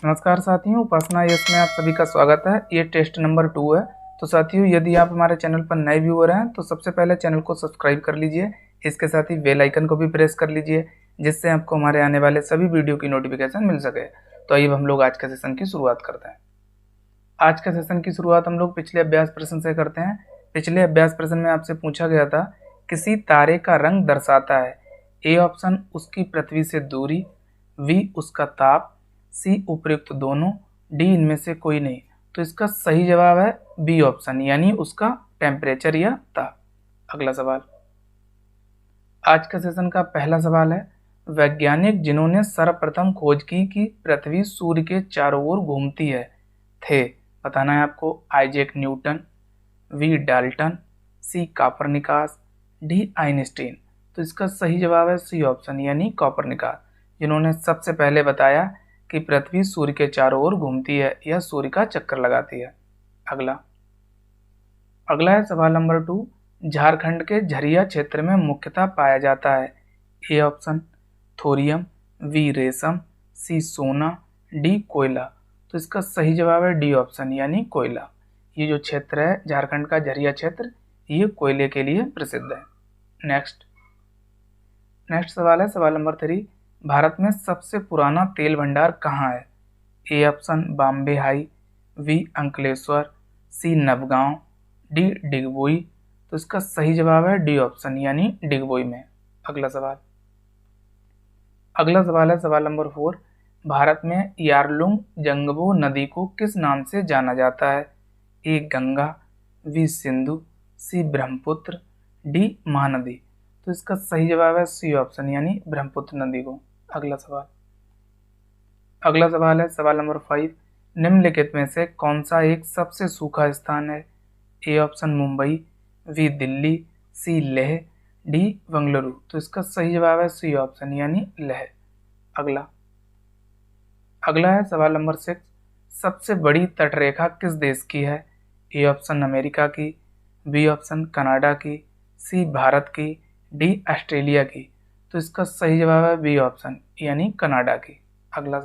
नमस्कार साथियों, उपासना यस में आप सभी का स्वागत है। ये टेस्ट नंबर 2 है। तो साथियों, यदि आप हमारे चैनल पर नए व्यूअर हैं तो सबसे पहले चैनल को सब्सक्राइब कर लीजिए। इसके साथ ही बेल आइकन को भी प्रेस कर लीजिए, जिससे आपको हमारे आने वाले सभी वीडियो की नोटिफिकेशन मिल सके। तो आइए हम लोग आज के सेशन की शुरुआत करते हैं। आज के सेशन की शुरुआत हम लोग पिछले अभ्यास प्रश्न से करते हैं। पिछले अभ्यास प्रश्न में आपसे पूछा गया था, किसी तारे का रंग दर्शाता है। ए ऑप्शन उसकी पृथ्वी से दूरी, बी उसका ताप, सी उपर्युक्त दोनों, डी इनमें से कोई नहीं। तो इसका सही जवाब है बी ऑप्शन, यानी उसका टेम्परेचर या ताप। अगला सवाल, आज का सेशन का पहला सवाल है, वैज्ञानिक जिन्होंने सर्वप्रथम खोज की कि पृथ्वी सूर्य के चारों ओर घूमती है थे। बताना है आपको। Isaac Newton, B Dalton, C Copernicus, D Einstein. तो इसका सही जवाब है सी ऑप्शन, यानी कॉपरनिकस, जिन्होंने सबसे पहले बताया कि पृथ्वी सूर्य के चारों ओर घूमती है या सूर्य का चक्कर लगाती है। अगला है सवाल नंबर 2, झारखंड के झरिया क्षेत्र में मुख्यतः पाया जाता है। ए ऑप्शन थोरियम, वी रेशम, सी सोना, डी कोयला। तो इसका सही जवाब है डी ऑप्शन, यानी कोयला। ये जो क्षेत्र है झारखंड का झरिया क्षेत्र, ये कोयले के लिए प्रसिद्ध है। नेक्स्ट सवाल है सवाल नंबर 3, भारत में सबसे पुराना तेल भंडार कहाँ है। A option Bombay High, B Ankleshwar, C Navgaon, D Digboi. तो इसका सही जवाब है डी ऑप्शन, यानी डिगबोई में। अगला सवाल है सवाल नंबर 4, भारत में यारलुंग जंगबो नदी को किस नाम से जाना जाता है। A Ganga, B Sindhu, C Brahmaputra, D Mahanadi. तो इसका सही जवाब है सी ऑप्शन, यानी ब्रह्मपुत्र नदी को। अगला सवाल है सवाल नंबर 5, निम्नलिखित में से कौन सा एक सबसे सूखा स्थान है। A option Mumbai, B Delhi, C Leh, D Bengaluru. तो इसका सही जवाब है सी ऑप्शन, यानी लेह। अगला है सवाल नंबर 6, सबसे बड़ी तटरेखा किस देश की है। ए ऑप्शन अमेरिका की, बी ऑप्शन कनाडा की, सी भारत की, डी ऑस्ट्रेलिया की। तो इसका सही जवाब है बी ऑप्शन, यानी कनाडा की। अगला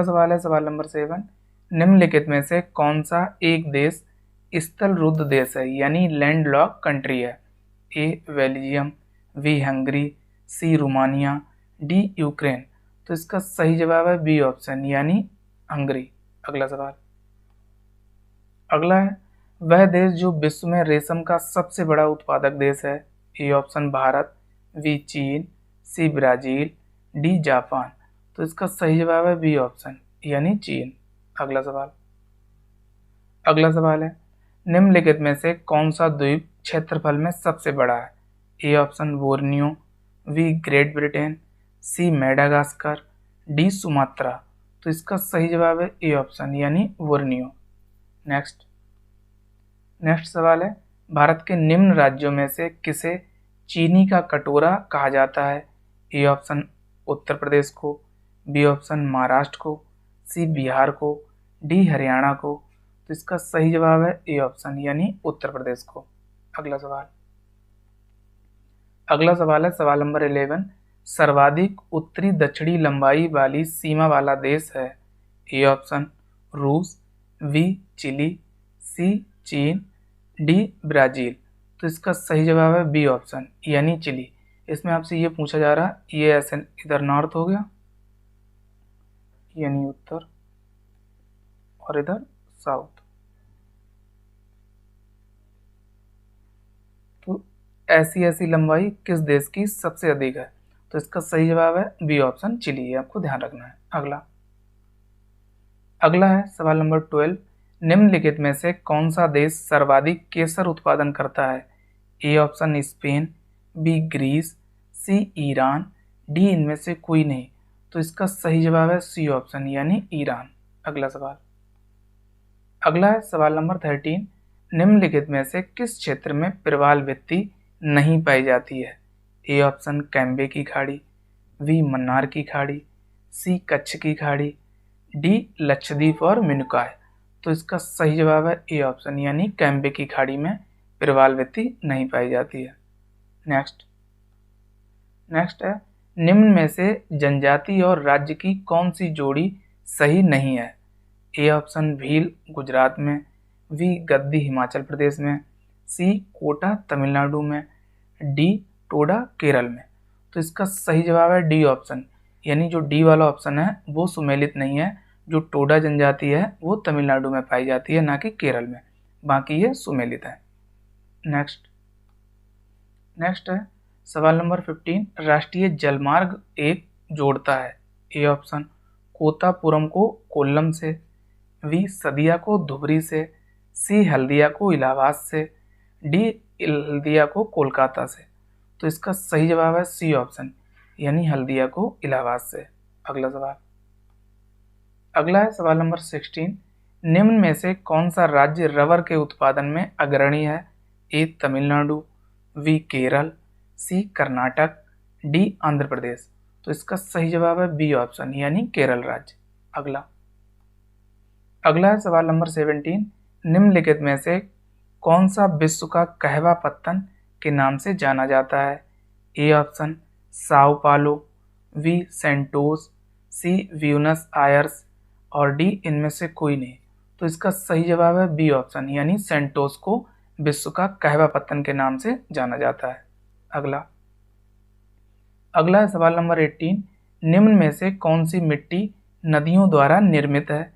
सवाल है सवाल नंबर 7, निम्नलिखित में से कौन सा एक देश स्थल रुद्ध देश है, यानी लैंड लॉक कंट्री है। A Belgium, B Hungary, C Romania, D Ukraine. तो इसका सही जवाब है बी ऑप्शन, यानी हंगरी। अगला है वह देश जो विश्व में रेशम का सबसे बड़ा उत्पादक देश है। ए ऑप्शन भारत, वी चीन, सी ब्राजील, डी जापान। तो इसका सही जवाब है बी ऑप्शन, यानी चीन। अगला सवाल है, निम्नलिखित में से कौन सा द्वीप क्षेत्रफल में सबसे बड़ा है। A option Borneo, B Great Britain, C Madagascar, D Sumatra. तो इसका सही जवाब है ए ऑप्शन, यानी बोर्नियो। नेक्स्ट सवाल है, भारत के निम्न राज्यों में से किसे चीनी का कटोरा कहा जाता है। ए ऑप्शन उत्तर प्रदेश को, बी ऑप्शन महाराष्ट्र को, सी बिहार को, डी हरियाणा को। तो इसका सही जवाब है ए ऑप्शन, यानी उत्तर प्रदेश को। अगला सवाल है सवाल नंबर 11, सर्वाधिक उत्तरी दक्षिणी लंबाई वाली सीमा वाला देश है। ए ऑप्शन रूस, वी चिली, सी चीन, डी ब्राजील। तो इसका सही जवाब है बी ऑप्शन, यानी चिली। इसमें आपसे ये पूछा जा रहा है, ये ऐसे इधर नॉर्थ हो गया, यानी उत्तर, और इधर साउथ। तो ऐसी लंबाई किस देश की सबसे अधिक है। तो इसका सही जवाब है बी ऑप्शन, चिली। ये आपको ध्यान रखना है। अगला है सवाल नंबर 12, निम्नलिखित में से कौन सा देश सर्वाधिक केसर उत्पादन करता है। A option Spain, B Greece, C Iran, D इनमें से कोई नहीं। तो इसका सही जवाब है सी ऑप्शन, यानी ईरान। अगला है सवाल नंबर 13, निम्नलिखित में से किस क्षेत्र में प्रवाल भित्ति नहीं पाई जाती है। ए ऑप्शन कैम्बे की खाड़ी, वी मन्नार की खाड़ी, सी कच्छ की खाड़ी, डी लक्षद्वीप और मिनुकाय। तो इसका सही जवाब है ए ऑप्शन, यानी कैम्बे की खाड़ी में प्रवाल भित्ति नहीं पाई जाती है। नेक्स्ट है, निम्न में से जनजाति और राज्य की कौन सी जोड़ी सही नहीं है? ए ऑप्शन भील गुजरात में, बी गद्दी हिमाचल प्रदेश में, सी कोटा तमिलनाडु में, डी टोडा केरल में। तो इसका सही जवाब है डी ऑप्शन, यानी जो डी वाला ऑप्शन है वो सुमेलित नहीं है। जो टोडा जनजाति है वो तमिलनाडु में पाई जाती है, ना कि केरल में, बाकी ये सुमेलित है। नेक्स्ट है सवाल नंबर 15। राष्ट्रीय जलमार्ग एक जोड़ता है? ए ऑप्शन कोतापुरम को कोल्लम से, बी सदिया को धुबरी से, सी हल्दिया को इलाहाबाद से, डी हल्दिया को कोलकाता से। तो इसका सही जवाब है सी ऑप्शन, यानी हल्दिया को इलाहाबाद से। अगला है सवाल नंबर 16। निम्न में से कौन सा राज्य रबर के उत्पादन में अग्रणी है? ए तमिलनाडु, बी केरल, सी कर्नाटक, डी आंध्र प्रदेश। तो इसका सही जवाब है बी ऑप्शन, यानी केरल राज्य। अगला है सवाल नंबर 17। निम्नलिखित में से कौन सा विश्व का कहवा पत्तन के नाम से जाना जाता है? ए ऑप्शन साओ पालो, बी सेंटोस, सी ब्यूनस आयर्स और डी इनमें से कोई नहीं। तो इसका सही जवाब है बी ऑप्शन, यानी सेंटोस को विश्व का कहवा पत्तन के नाम से जाना जाता है। अगला है सवाल नंबर 18। निम्न में से कौन सी मिट्टी नदियों द्वारा निर्मित है?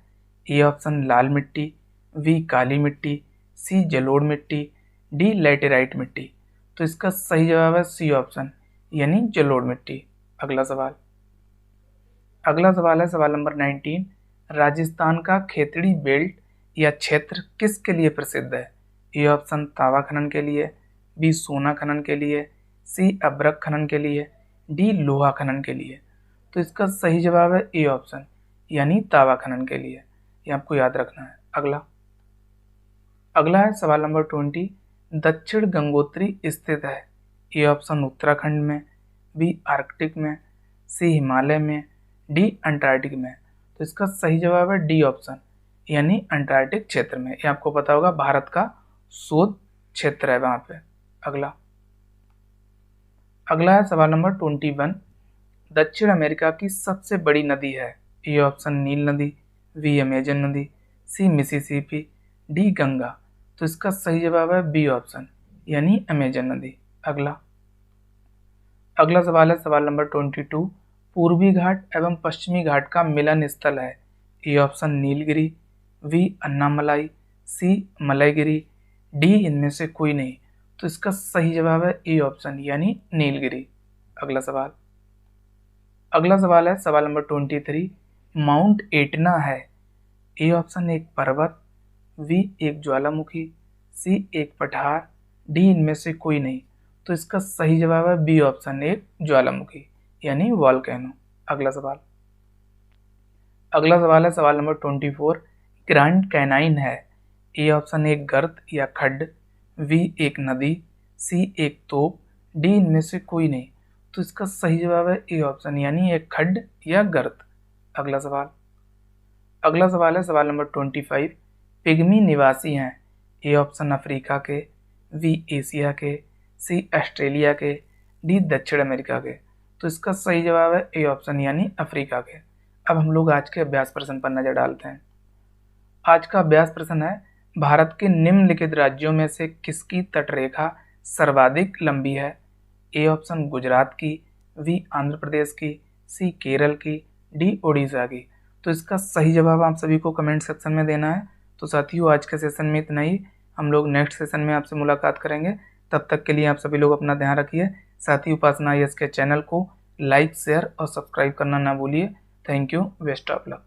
ए ऑप्शन लाल मिट्टी, बी काली मिट्टी, सी जलोढ़ मिट्टी, डी लैटेराइट मिट्टी। तो इसका सही जवाब है सी ऑप्शन, यानी जलोढ़ मिट्टी। अगला सवाल है सवाल नंबर 19। राजस्थान का खेतड़ी बेल्ट या क्षेत्र किसके लिए प्रसिद्ध है? ए ऑप्शन तांबा खनन के लिए, बी सोना खनन के लिए, सी अभ्रक खनन के लिए, डी लोहा खनन के लिए। तो इसका सही जवाब है ए ऑप्शन, यानी तांबा खनन के लिए। ये आपको याद रखना है। अगला है सवाल नंबर 20। दक्षिण गंगोत्री स्थित है? ए ऑप्शन उत्तराखंड में, बी आर्कटिक में, सी हिमालय में, डी अंटार्कटिक में। तो इसका सही जवाब है डी ऑप्शन, यानी अंटार्कटिक क्षेत्र में। ये आपको पता होगा भारत का शोध क्षेत्र है वहां पे। अगला है सवाल नंबर 21। दक्षिण अमेरिका की सबसे बड़ी नदी है? ए ऑप्शन नील नदी, बी अमेजन नदी, सी मिसिसिपी, डी गंगा। तो इसका सही जवाब है बी ऑप्शन, यानी अमेजन नदी। अगला सवाल है सवाल नंबर 22। पूर्वी घाट एवं पश्चिमी घाट का मिलन स्थल है? A option Nilgiri, B Annamalai, C Malayagiri, D इनमें से कोई नहीं। तो इसका सही जवाब है ए ऑप्शन, यानी नीलगिरी। अगला सवाल है सवाल नंबर 23। माउंट एटना है? ए ऑप्शन एक पर्वत, बी एक ज्वालामुखी, सी एक पठार, डी इनमें से कोई नहीं। तो इसका सही जवाब है बी ऑप्शन, एक ज्वालामुखी, यानी वॉल्केनो। अगला सवाल है सवाल नंबर 24। ग्रैंड कैनाइन है? ए ऑप्शन एक गर्त या खड्ड, बी एक नदी, सी एक तोप, डी इनमें से कोई नहीं। तो इसका सही जवाब है ए ऑप्शन, यानी एक खड्ड या गर्त। अगला सवाल है सवाल नंबर 25। पिग्मी निवासी हैं? ए ऑप्शन अफ्रीका के, बी एशिया के, सी ऑस्ट्रेलिया के, डी दक्षिण अमेरिका के। तो इसका सही जवाब है ए ऑप्शन, यानी अफ्रीका के। अब हम लोग आज के अभ्यास प्रश्न पर नजर डालते हैं। आज का अभ्यास प्रश्न है, भारत के निम्नलिखित राज्यों में से किसकी तटरेखा सर्वाधिक लंबी है? ए ऑप्शन गुजरात की, बी आंध्र प्रदेश की, सी केरल की, डी उड़ीसा की। तो इसका सही जवाब आप सभी को कमेंट सेक्शन में देना है। तो साथियों आज के सेशन में इतना ही, हम लोग नेक्स्ट सेशन में आपसे मुलाकात करेंगे। तब तक के लिए आप सभी लोग अपना ध्यान रखिए। साथ ही उपासना IAS के चैनल को लाइक, शेयर और सब्सक्राइब करना ना भूलिए। Thank you, best of luck.